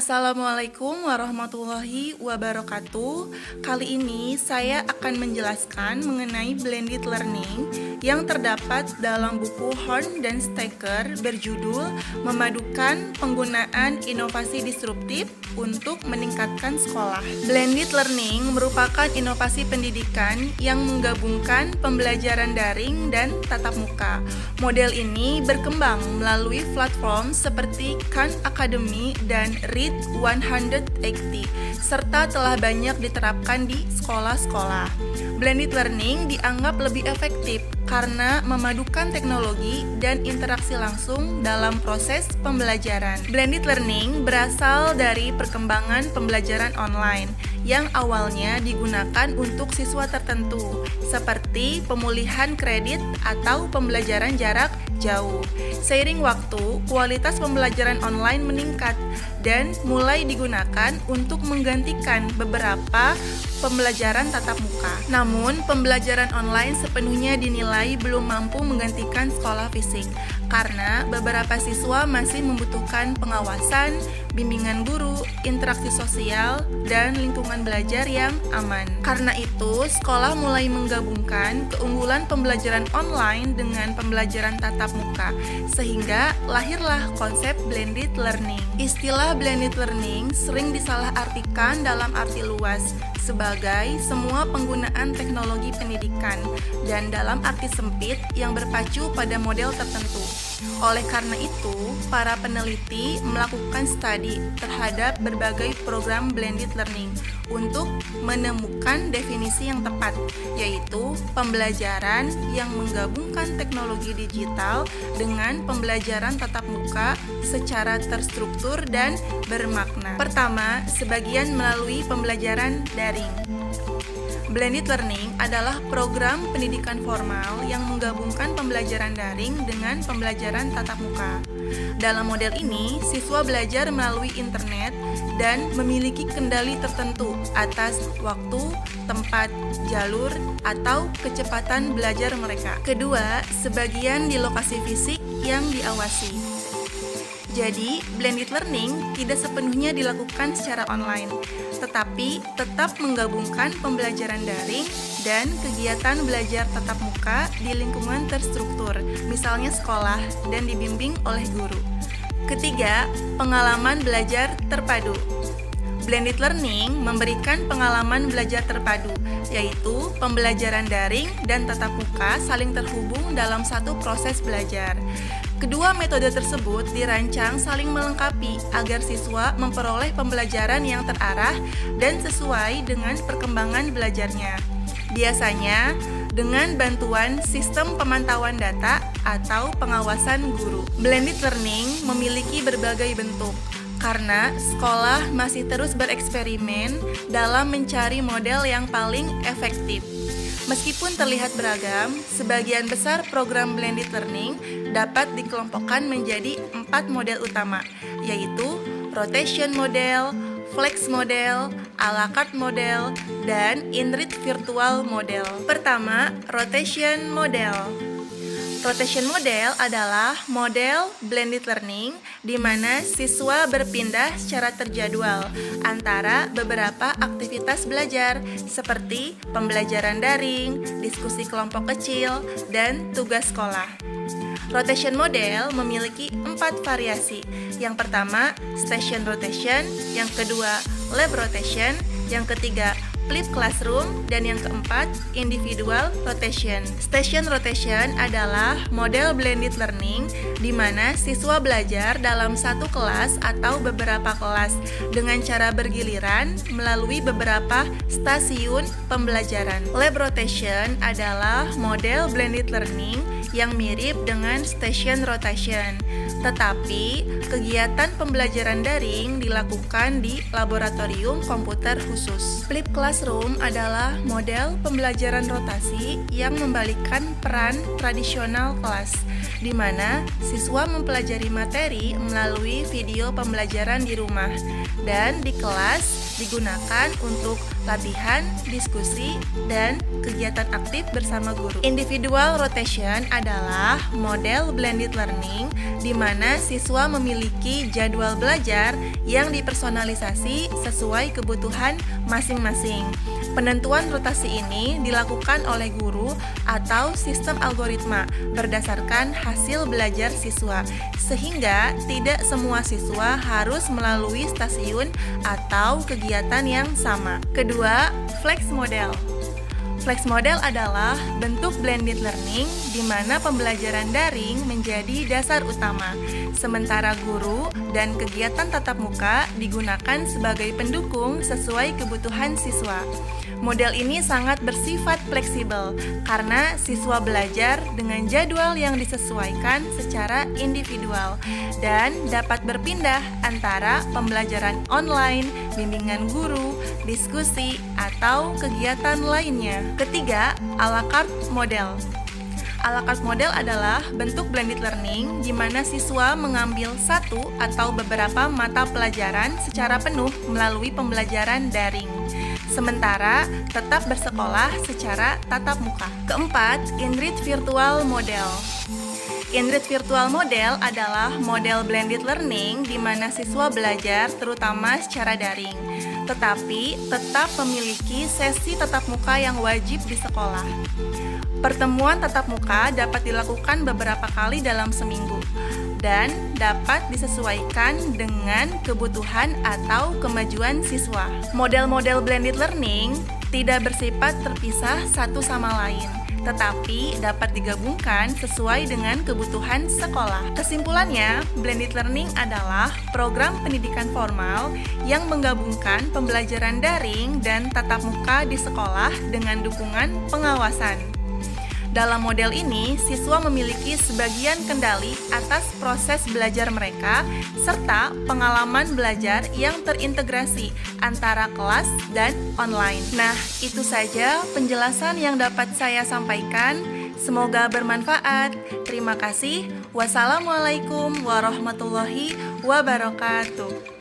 Assalamualaikum warahmatullahi wabarakatuh. Kali ini saya akan menjelaskan mengenai blended learning yang terdapat dalam buku Horn dan Staker berjudul Memadukan Penggunaan Inovasi Disruptif untuk Meningkatkan Sekolah. Blended learning merupakan inovasi pendidikan yang menggabungkan pembelajaran daring dan tatap muka. Model ini berkembang melalui platform seperti Khan Academy dan Read 180, serta telah banyak diterapkan di sekolah-sekolah. Blended learning dianggap lebih efektif karena memadukan teknologi dan interaksi langsung dalam proses pembelajaran. Blended learning berasal dari perkembangan pembelajaran online yang awalnya digunakan untuk siswa tertentu, seperti pemulihan kredit atau pembelajaran jarak jauh. Seiring waktu, kualitas pembelajaran online meningkat dan mulai digunakan untuk menggantikan beberapa pembelajaran tatap muka. Namun, pembelajaran online sepenuhnya dinilai belum mampu menggantikan sekolah fisik karena beberapa siswa masih membutuhkan pengawasan, bimbingan guru, interaksi sosial, dan lingkungan belajar yang aman. Karena itu, sekolah mulai menggabungkan keunggulan pembelajaran online dengan pembelajaran tatap muka, sehingga lahirlah konsep blended learning. Istilah blended learning sering disalahartikan dalam arti luas sebagai semua penggunaan teknologi pendidikan dan dalam arti sempit yang berpacu pada model tertentu. Oleh karena itu, para peneliti melakukan studi terhadap berbagai program blended learning untuk menemukan definisi yang tepat, yaitu pembelajaran yang menggabungkan teknologi digital dengan pembelajaran tatap muka secara terstruktur dan bermakna. Pertama, sebagian melalui pembelajaran daring. Blended learning adalah program pendidikan formal yang menggabungkan pembelajaran daring dengan pembelajaran tatap muka. Dalam model ini, siswa belajar melalui internet dan memiliki kendali tertentu atas waktu, tempat, jalur, atau kecepatan belajar mereka. Kedua, sebagian di lokasi fisik yang diawasi. Jadi, blended learning tidak sepenuhnya dilakukan secara online, tetapi tetap menggabungkan pembelajaran daring dan kegiatan belajar tatap muka di lingkungan terstruktur, misalnya sekolah, dan dibimbing oleh guru. Ketiga, pengalaman belajar terpadu. Blended learning memberikan pengalaman belajar terpadu, yaitu pembelajaran daring dan tatap muka saling terhubung dalam satu proses belajar. Kedua metode tersebut dirancang saling melengkapi agar siswa memperoleh pembelajaran yang terarah dan sesuai dengan perkembangan belajarnya. Biasanya dengan bantuan sistem pemantauan data atau pengawasan guru. Blended learning memiliki berbagai bentuk karena sekolah masih terus bereksperimen dalam mencari model yang paling efektif. Meskipun terlihat beragam, sebagian besar program blended learning dapat dikelompokkan menjadi 4 model utama, yaitu rotation model, flex model, a la carte model, dan enriched virtual model. Pertama, rotation model. Rotation model adalah model blended learning di mana siswa berpindah secara terjadwal antara beberapa aktivitas belajar seperti pembelajaran daring, diskusi kelompok kecil, dan tugas sekolah. Rotation model memiliki 4 variasi. Yang pertama, station rotation, yang kedua, lab rotation, yang ketiga, flip classroom, dan yang keempat, individual rotation. Station rotation adalah model blended learning di mana siswa belajar dalam satu kelas atau beberapa kelas dengan cara bergiliran melalui beberapa stasiun pembelajaran. Lab rotation adalah model blended learning yang mirip dengan station rotation, tetapi kegiatan pembelajaran daring dilakukan di laboratorium komputer khusus. Flip classroom adalah model pembelajaran rotasi yang membalikkan peran tradisional kelas, di mana siswa mempelajari materi melalui video pembelajaran di rumah, dan di kelas digunakan untuk latihan, diskusi, dan kegiatan aktif bersama guru. Individual rotation adalah model blended learning di mana mana siswa memiliki jadwal belajar yang dipersonalisasi sesuai kebutuhan masing-masing. Penentuan rotasi ini dilakukan oleh guru atau sistem algoritma berdasarkan hasil belajar siswa, sehingga tidak semua siswa harus melalui stasiun atau kegiatan yang sama. Kedua, flex model. Flex model adalah bentuk blended learning di mana pembelajaran daring menjadi dasar utama, sementara guru dan kegiatan tatap muka digunakan sebagai pendukung sesuai kebutuhan siswa. Model ini sangat bersifat fleksibel karena siswa belajar dengan jadwal yang disesuaikan secara individual dan dapat berpindah antara pembelajaran online, bimbingan guru, diskusi, atau kegiatan lainnya. Ketiga, a la carte model. A la carte model adalah bentuk blended learning di mana siswa mengambil satu atau beberapa mata pelajaran secara penuh melalui pembelajaran daring, sementara tetap bersekolah secara tatap muka. Keempat, Inrid Virtual Model. Inrid Virtual Model adalah model blended learning di mana siswa belajar terutama secara daring, tetapi tetap memiliki sesi tatap muka yang wajib di sekolah. Pertemuan tatap muka dapat dilakukan beberapa kali dalam seminggu dan dapat disesuaikan dengan kebutuhan atau kemajuan siswa. Model-model blended learning tidak bersifat terpisah satu sama lain, tetapi dapat digabungkan sesuai dengan kebutuhan sekolah. Kesimpulannya, blended learning adalah program pendidikan formal yang menggabungkan pembelajaran daring dan tatap muka di sekolah dengan dukungan pengawasan. Dalam model ini, siswa memiliki sebagian kendali atas proses belajar mereka serta pengalaman belajar yang terintegrasi antara kelas dan online. Nah, itu saja penjelasan yang dapat saya sampaikan. Semoga bermanfaat. Terima kasih. Wassalamualaikum warahmatullahi wabarakatuh.